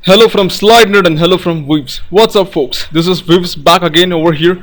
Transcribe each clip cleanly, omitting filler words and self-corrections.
Hello from Slide Nerd and hello from Weaves. What's up, folks? This is Weaves back again over here.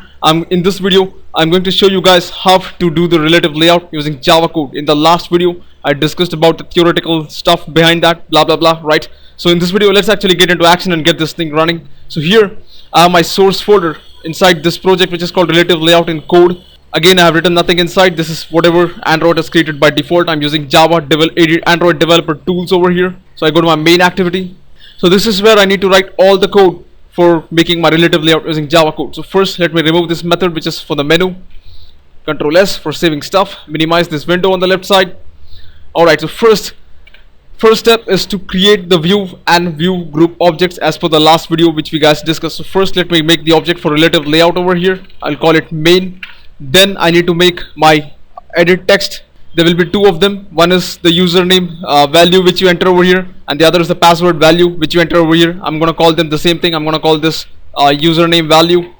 In this video, I'm going to show you guys how to do the relative layout using Java code. In the last video, I discussed about the theoretical stuff behind that, blah blah blah, right? So in this video, let's actually get into action and get this thing running. So here, I have my source folder inside this project, which is called relative layout in code. Again, I have written nothing inside. This is whatever Android has created by default. I'm using Android developer tools over here. So I go to my main activity. So this is where I need to write all the code for making my relative layout using Java code. So first, let me remove this method, which is for the menu. Control S for saving stuff. Minimize this window on the left side. Alright, so first step is to create the view and view group objects as per the last video which we guys discussed. So first, let me make the object for relative layout over here. I'll call it main. Then I need to make my edit text. There will be two of them. One is the username value which you enter over here, and the other is the password value which you enter over here. I'm gonna call them the same thing. I'm gonna call this username value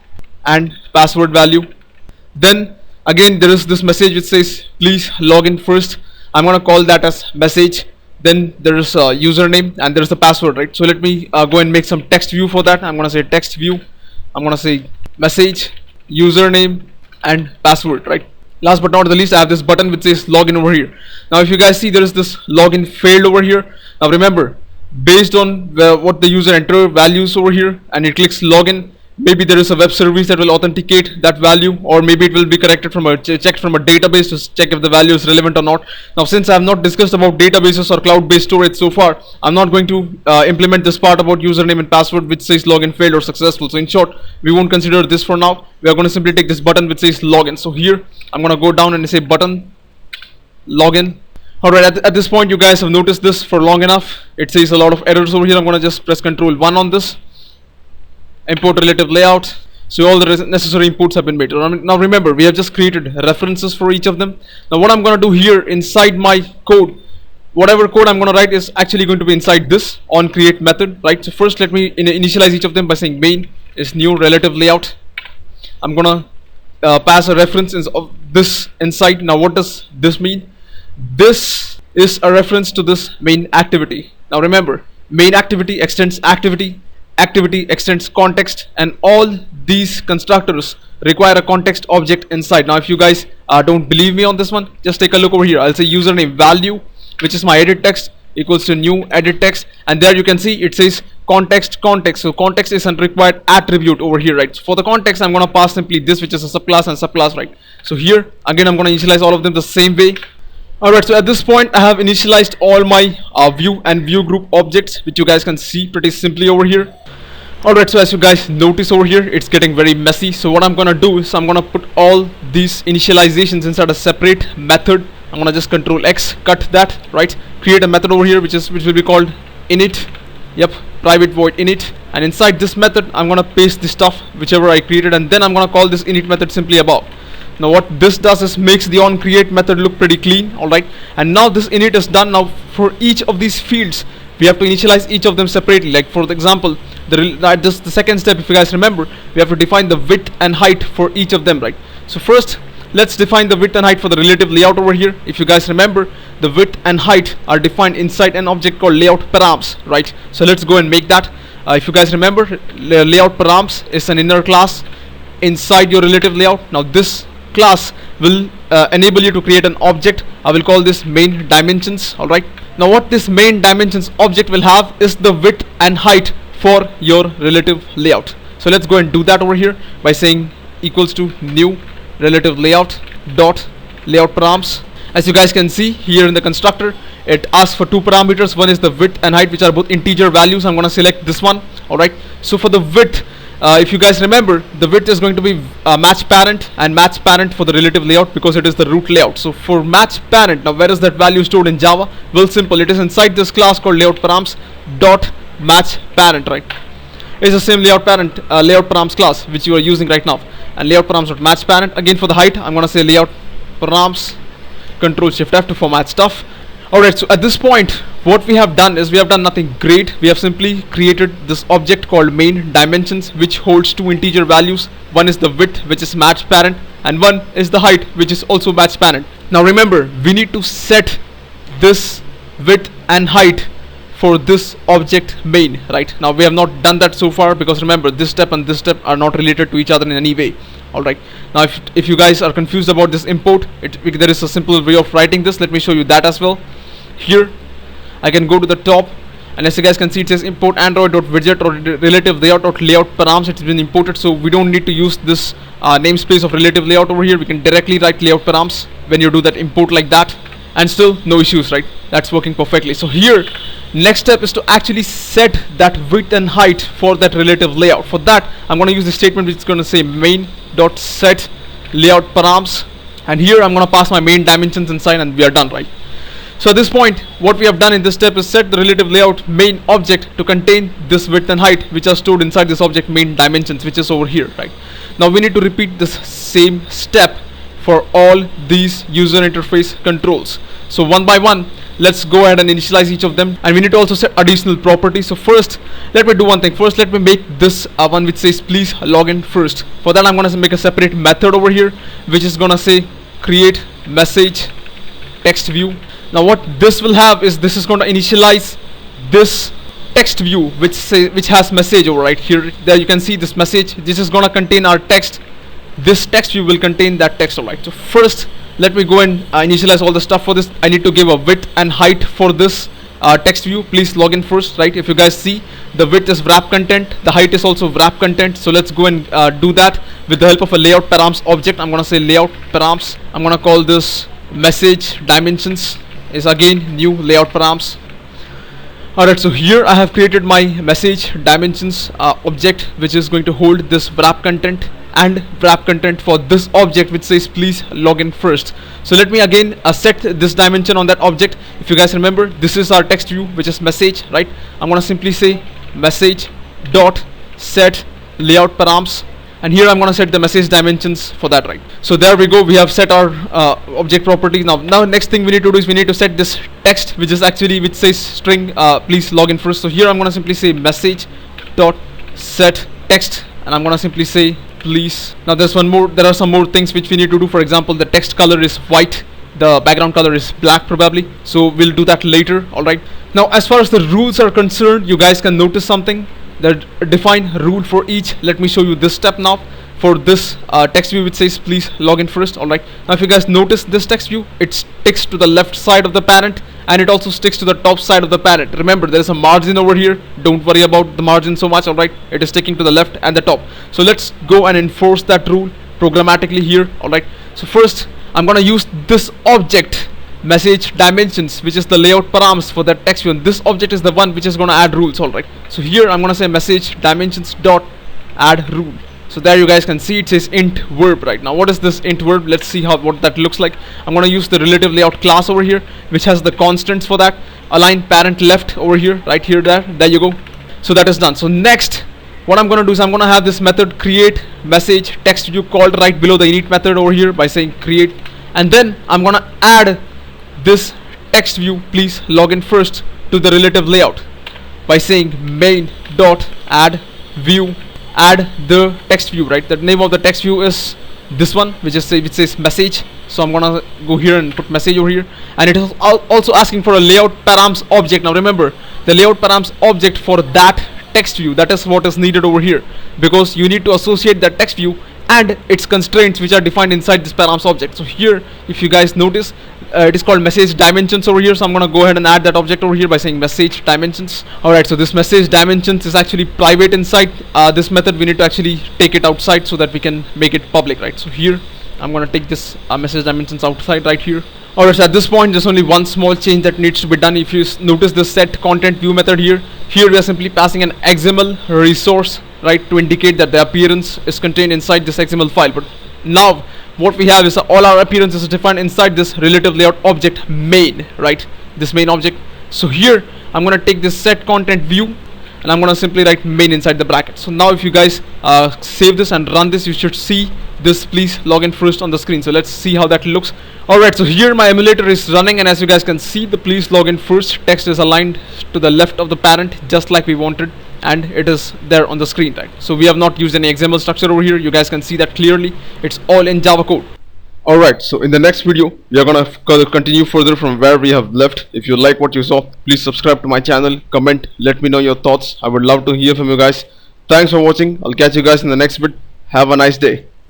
and password value. Then again, there is this message which says please log in first. I'm gonna call that as message. Then there is a username and there is the password, right? So let me go and make some text view for that. I'm gonna say text view. I'm gonna say message, username and password, right? Last but not the least, I have this button which says login over here. Now if you guys see, there is this login failed over here. Now remember, based on what the user enter values over here and it clicks login, maybe there is a web service that will authenticate that value, or maybe it will be corrected from checked from a database to check if the value is relevant or not. Now since I have not discussed about databases or cloud-based storage so far, I'm not going to implement this part about username and password which says login failed or successful. So in short, we won't consider this for now. We are going to simply take this button which says login. So here I'm going to go down and say button login. Alright, at this point you guys have noticed this for long enough. It says a lot of errors over here. I'm going to just press Ctrl 1 on this. Import relative layout. So all the necessary inputs have been made. Now remember, we have just created references for each of them. Now what I'm going to do here inside my code, whatever code I'm going to write is actually going to be inside this on create method, right? So first let me initialize each of them by saying main is new relative layout. I'm going to pass a reference of this inside. Now what does this mean? This is a reference to this main activity. Now remember, main activity extends activity, activity extends context, and all these constructors require a context object inside. Now if you guys don't believe me on this one, just take a look over here. I'll say username value, which is my edit text, equals to new edit text, and there you can see it says context. So context is a required attribute over here, right? So for the context, I'm going to pass simply this, which is a subclass and subclass, right? So here again, I'm going to initialize all of them the same way. Alright, so at this point I have initialized all my view and view group objects, which you guys can see pretty simply over here. Alright, so as you guys notice over here, it's getting very messy. So what I'm gonna do is I'm gonna put all these initializations inside a separate method. I'm gonna just Control X, cut that, right? Create a method over here which will be called init. Yep, private void init. And inside this method, I'm gonna paste the stuff whichever I created, and then I'm gonna call this init method simply above. Now what this does is makes the onCreate method look pretty clean, alright? And now this init is done. Now for each of these fields, we have to initialize each of them separately. Like for example, the second step, if you guys remember, we have to define the width and height for each of them, right? So first, let's define the width and height for the relative layout over here. If you guys remember, the width and height are defined inside an object called layout params, right? So let's go and make that. If you guys remember, layout params is an inner class inside your relative layout. Now this class will enable you to create an object. I will call this main dimensions, alright? Now what this main dimensions object will have is the width and height for your relative layout. So let's go and do that over here by saying equals to new relative layout dot layout params. As you guys can see here in the constructor, it asks for two parameters. One is the width and height, which are both integer values. I'm going to select this one, alright? So for the width, if you guys remember, the width is going to be match parent, and match parent for the relative layout because it is the root layout. So for match parent, now where is that value stored in Java? Well, simple. It is inside this class called layout params dot match parent, right? It's the same layout params class which you are using right now, and layout params dot match parent. Again for the height, I'm going to say layout params Control Shift F to format stuff. Alright, so at this point, what we have done is we have done nothing great. We have simply created this object called main dimensions, which holds two integer values. One is the width, which is match parent, and one is the height, which is also match parent. Now remember, we need to set this width and height for this object main. Right now we have not done that so far, because remember, this step and this step are not related to each other in any way. Alright, now if you guys are confused about this import, there is a simple way of writing this. Let me show you that as well. Here I can go to the top, and as you guys can see, it says import android.widget or relative layout params. It's been imported, so we don't need to use this namespace of relative layout over here. We can directly write layout params when you do that import like that, and still no issues, right? That's working perfectly. So here, next step is to actually set that width and height for that relative layout. For that, I'm going to use the statement which is going to say main.set layout params, and here I'm going to pass my main dimensions inside, and we are done, right? So at this point, what we have done in this step is set the relative layout main object to contain this width and height, which are stored inside this object main dimensions, which is over here, right? Now we need to repeat this same step for all these user interface controls. So one by one, let's go ahead and initialize each of them, and we need to also set additional properties. So first, let me do one thing. First, let me make this one which says please login first. For that, I'm going to make a separate method over here, which is going to say create message text view. Now what this will have is, this is going to initialize this text view which has message over right here. There you can see this message. This is going to contain our text. This text view will contain that text, alright. So first, let me go and initialize all the stuff for this. I need to give a width and height for this text view. Please log in first, right? If you guys see, the width is wrap content, the height is also wrap content. So let's go and do that with the help of a layout params object. I'm going to say layout params. I'm going to call this message dimensions, is again new layout params. Alright, so here I have created my message dimensions object, which is going to hold this wrap content and wrap content for this object which says please login first. So let me again set this dimension on that object. If you guys remember, this is our text view which is message, right? I'm gonna simply say message dot set layout params, and here I'm gonna set the message dimensions for that, right? So there we go, we have set our object property. Now next thing we need to do is we need to set this text which says string please login first. So here I'm gonna simply say message dot set text, and I'm gonna simply say please. Now there are some more things which we need to do. For example, the text color is white, the background color is black probably, so we'll do that later. Alright, now as far as the rules are concerned, you guys can notice something, that define rule for each. Let me show you this step now. For this text view which says please login first. Alright, now if you guys notice this text view, it sticks to the left side of the parent, and it also sticks to the top side of the parent. Remember, there is a margin over here, don't worry about the margin so much. Alright, it is sticking to the left and the top. So let's go and enforce that rule programmatically here. Alright, so first I'm gonna use this object message dimensions, which is the layout params for that text view, and this object is the one which is gonna add rules. Alright, so here I'm gonna say message dimensions dot add rule. So there you guys can see it says int verb. Right now, what is this int verb? Let's see what that looks like. I'm going to use the relative layout class over here, which has the constants for that. Align parent left over here, right here, there you go. So that is done. So next, what I'm going to do is I'm going to have this method create message text view called right below the init method over here by saying create, and then I'm going to add this text view please login first to the relative layout by saying main dot add view. Add the text view, right? The name of the text view is this one, which says message. So I'm gonna go here and put message over here, and it is also asking for a layout params object. Now remember, the layout params object for that text view, that is what is needed over here, because you need to associate that text view and its constraints which are defined inside this params object. So here, if you guys notice, it is called message dimensions over here. So I'm gonna go ahead and add that object over here by saying message dimensions. Alright, so this message dimensions is actually private inside this method. We need to actually take it outside so that we can make it public, right? So here I'm gonna take this message dimensions outside right here. Alright, so at this point there's only one small change that needs to be done. If you notice the set content view method here we are simply passing an XML resource, right, to indicate that the appearance is contained inside this XML file. But now what we have is all our appearances is defined inside this relative layout object main, right, this main object. So here I'm gonna take this set content view, and I'm gonna simply write main inside the bracket. So now if you guys save this and run this, you should see this please login first on the screen. So let's see how that looks. Alright, so here my emulator is running, and as you guys can see, the please login first text is aligned to the left of the parent just like we wanted, and it is there on the screen, right? So we have not used any XML structure over here. You guys can see that clearly. It's all in Java code. Alright, so in the next video, we are gonna continue further from where we have left. If you like what you saw, please subscribe to my channel, comment, let me know your thoughts. I would love to hear from you guys. Thanks for watching. I'll catch you guys in the next bit. Have a nice day.